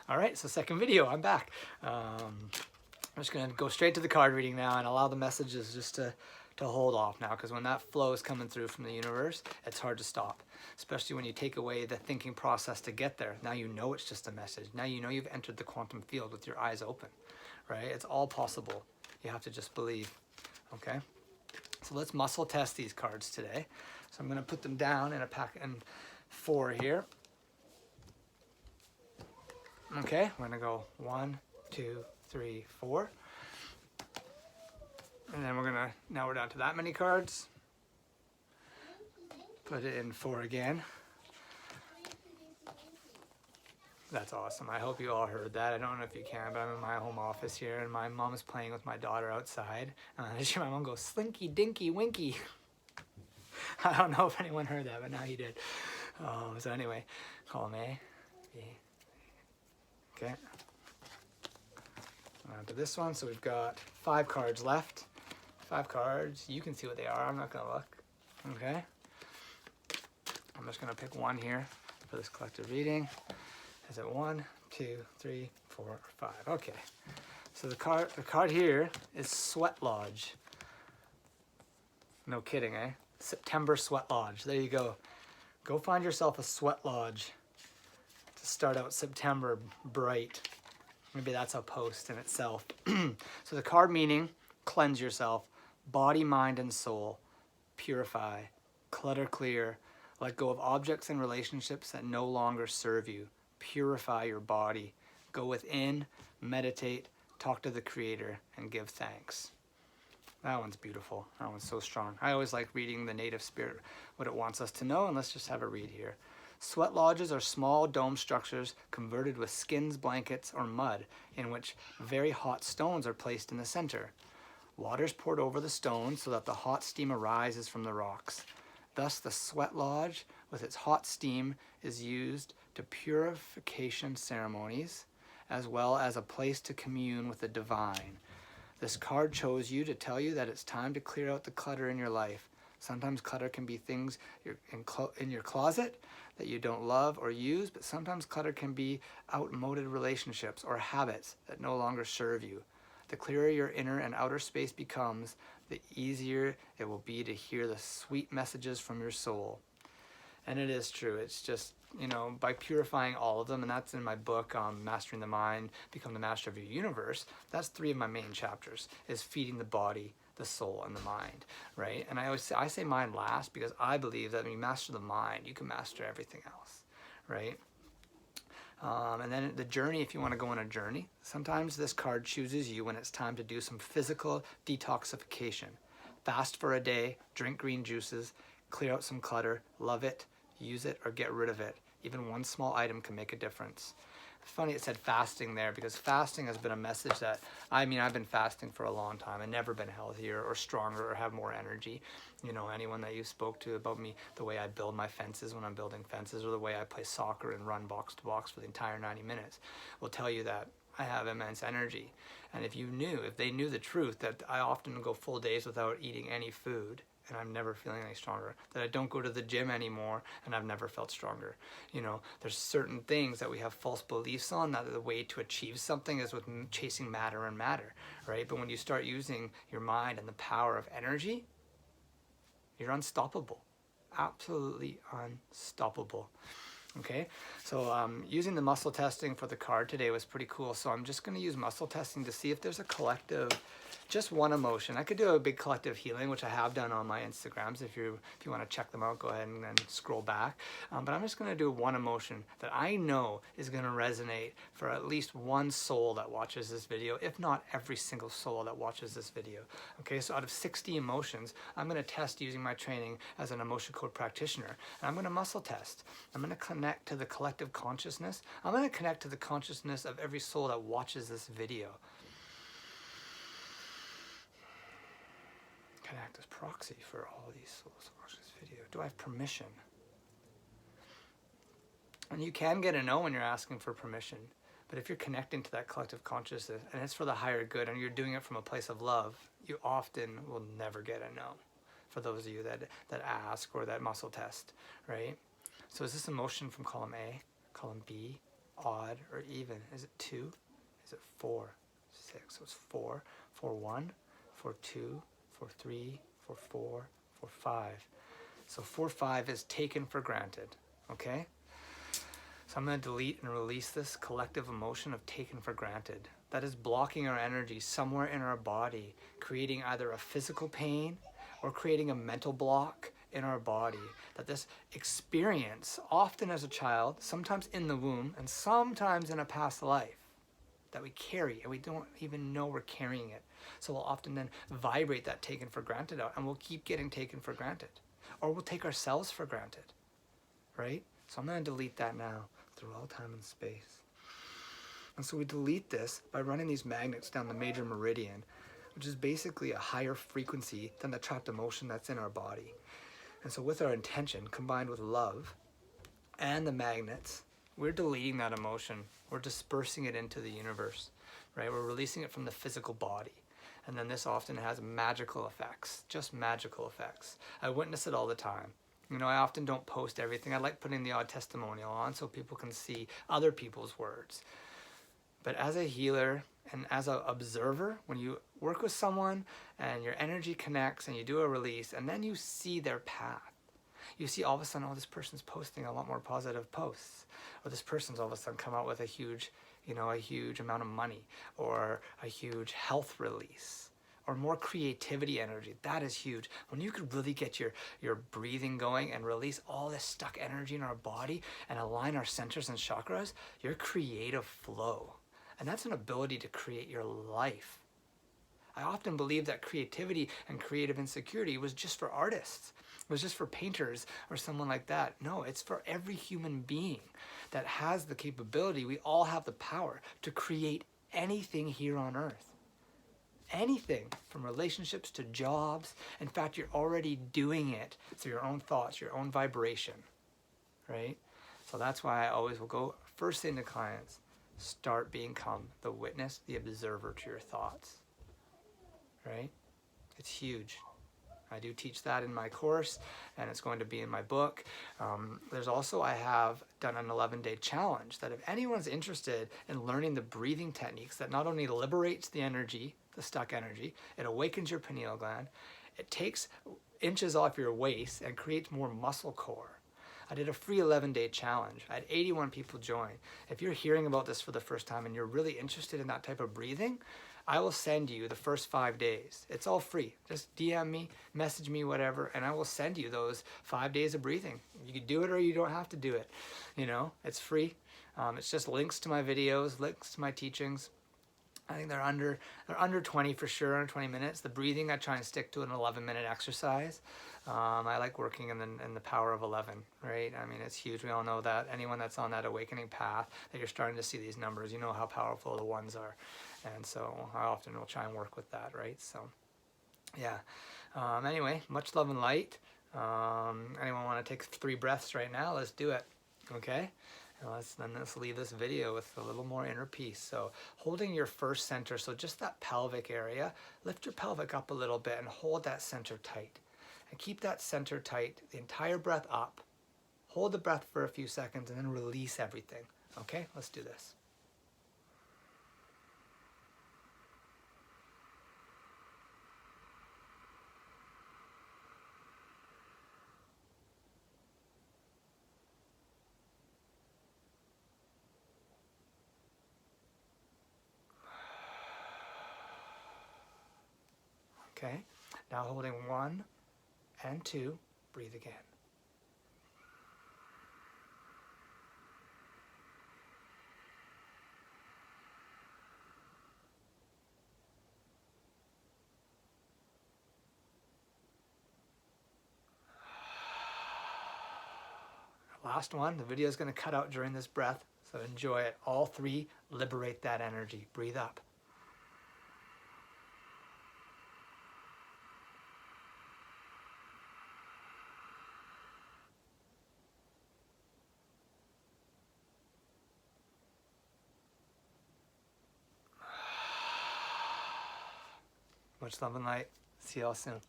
All right, so second video, I'm back. I'm just gonna go straight to the card reading now and allow the messages just to hold off now, because when that flow is coming through from the universe, it's hard to stop, especially when you take away the thinking process to get there. Now you know it's just a message. Now you know you've entered the quantum field with your eyes open, right? It's all possible. You have to just believe, okay? So let's muscle test these cards today. So I'm gonna put them down in a pack in 4 here. Okay, we're gonna go 1, 2, 3, 4. And then now we're down to that many cards. Put it in 4 again. That's awesome. I hope you all heard that. I don't know if you can, but I'm in my home office here and my mom's playing with my daughter outside. I hear my mom go, "Slinky, dinky, winky." I don't know if anyone heard that, but now you did. So anyway, column A, B. Okay. On to this one. So we've got 5 cards left. 5 cards. You can see what they are. I'm not going to look. Okay. I'm just going to pick one here for this collective reading. Is it 1, 2, 3, 4, or 5? Okay. So the card here is Sweat Lodge. No kidding, eh? September Sweat Lodge. There you go. Go find yourself a sweat lodge to start out September bright. Maybe that's a post in itself. So the card meaning, cleanse yourself, body, mind, and soul, purify, clutter clear, let go of objects and relationships that no longer serve you, purify your body, go within, meditate, talk to the Creator, and give thanks. That one's beautiful. That one's so strong. I always like reading the native spirit, what it wants us to know, and let's just have a read here. Sweat lodges are small dome structures converted with skins, blankets, or mud, in which very hot stones are placed in the center. Water is poured over the stones so that the hot steam arises from the rocks. Thus, the sweat lodge, with its hot steam, is used to purification ceremonies, as well as a place to commune with the divine. This card chose you to tell you that it's time to clear out the clutter in your life. Sometimes clutter can be things in your closet that you don't love or use, but sometimes clutter can be outmoded relationships or habits that no longer serve you. The clearer your inner and outer space becomes, the easier it will be to hear the sweet messages from your soul. And it is true. It's just, by purifying all of them, and that's in my book, Mastering the Mind, Become the Master of Your Universe. That's 3 of my main chapters, is feeding the body, the soul, and the mind, right? And I say mind last because I believe that when you master the mind, you can master everything else, right? And then the journey, if you want to go on a journey, sometimes this card chooses you when it's time to do some physical detoxification. Fast for a day, drink green juices, clear out some clutter, love it, use it, or get rid of it. Even one small item can make a difference. It's funny it said fasting there, because fasting has been a message that, I've been fasting for a long time and never been healthier or stronger or have more energy. Anyone that you spoke to about me, the way I build my fences when I'm building fences, or the way I play soccer and run box to box for the entire 90 minutes, will tell you that I have immense energy. And if they knew the truth that I often go full days without eating any food, and I'm never feeling any stronger, that I don't go to the gym anymore, and I've never felt stronger. There's certain things that we have false beliefs on, that the way to achieve something is with chasing matter and matter, right? But when you start using your mind and the power of energy, you're unstoppable. Absolutely unstoppable. Okay, so using the muscle testing for the card today was pretty cool. So I'm just going to use muscle testing to see if there's a collective, just one emotion. I could do a big collective healing, which I have done on my Instagrams. If you want to check them out, go ahead and then scroll back. But I'm just going to do one emotion that I know is going to resonate for at least one soul that watches this video, if not every single soul that watches this video. Okay, so out of 60 emotions, I'm going to test using my training as an emotion code practitioner. And I'm going to muscle test. I'm going to connect to the collective consciousness. I'm going to connect to the consciousness of every soul that watches this video. Connect as proxy for all these souls that watch this video. Do I have permission? And you can get a no when you're asking for permission. But if you're connecting to that collective consciousness and it's for the higher good and you're doing it from a place of love, you often will never get a no. For those of you that ask or that muscle test, right? So is this emotion from column A, column B, odd, or even? Is it 2? Is it 4? 6. So it's 4, 4, 1, 4, 2, 4, 3, 4, 4, 4, 5. So 4, 5 is taken for granted, okay? So I'm going to delete and release this collective emotion of taken for granted. That is blocking our energy somewhere in our body, creating either a physical pain or creating a mental block in our body. That this experience, often as a child, sometimes in the womb, and sometimes in a past life, that we carry and we don't even know we're carrying it. So we'll often then vibrate that taken for granted out, and we'll keep getting taken for granted. Or we'll take ourselves for granted, right? So I'm going to delete that now through all time and space. And so we delete this by running these magnets down the major meridian, which is basically a higher frequency than the trapped emotion that's in our body. And so with our intention combined with love and the magnets, we're deleting that emotion. We're dispersing it into the universe, right? We're releasing it from the physical body. And then this often has magical effects, just magical effects. I witness it all the time. You know, I often don't post everything. I like putting the odd testimonial on so people can see other people's words. But as a healer and as an observer, when you work with someone and your energy connects and you do a release and then you see their path, you see all of a sudden, oh, this person's posting a lot more positive posts, or this person's all of a sudden come out with a huge amount of money, or a huge health release, or more creativity energy. That is huge. When you could really get your breathing going and release all this stuck energy in our body and align our centers and chakras, your creative flow. And that's an ability to create your life. I often believe that creativity and creative insecurity was just for artists. It was just for painters or someone like that. No, it's for every human being that has the capability. We all have the power to create anything here on earth. Anything, from relationships to jobs. In fact, you're already doing it through your own thoughts, your own vibration, right? So that's why I always will go first thing to clients, become the witness, the observer to your thoughts, right? It's huge. I do teach that in my course, and it's going to be in my book. There's also, I have done an 11-day challenge that if anyone's interested in learning the breathing techniques that not only liberates the energy, the stuck energy, it awakens your pineal gland, it takes inches off your waist and creates more muscle core. I did a free 11-day challenge. I had 81 people join. If you're hearing about this for the first time and you're really interested in that type of breathing, I will send you the first 5 days. It's all free. Just DM me, message me, whatever, and I will send you those 5 days of breathing. You can do it or you don't have to do it. You know, it's free. It's just links to my videos, links to my teachings. I think they're under 20 for sure, under 20 minutes. The breathing, I try and stick to an 11-minute exercise. I like working in the power of 11, right? I mean, it's huge. We all know that. Anyone that's on that awakening path, that you're starting to see these numbers, you know how powerful the ones are. And so I often will try and work with that, right? So, yeah. Anyway, much love and light. Anyone want to take 3 breaths right now? Let's do it, okay? And let's leave this video with a little more inner peace. So holding your first center, so just that pelvic area, lift your pelvic up a little bit and hold that center tight. And keep that center tight the entire breath up. Hold the breath for a few seconds and then release everything. Okay, let's do this. Okay, now holding 1 and 2, breathe again. Last one, the video is going to cut out during this breath, so enjoy it. All 3, liberate that energy. Breathe up. Much love and light. See y'all soon.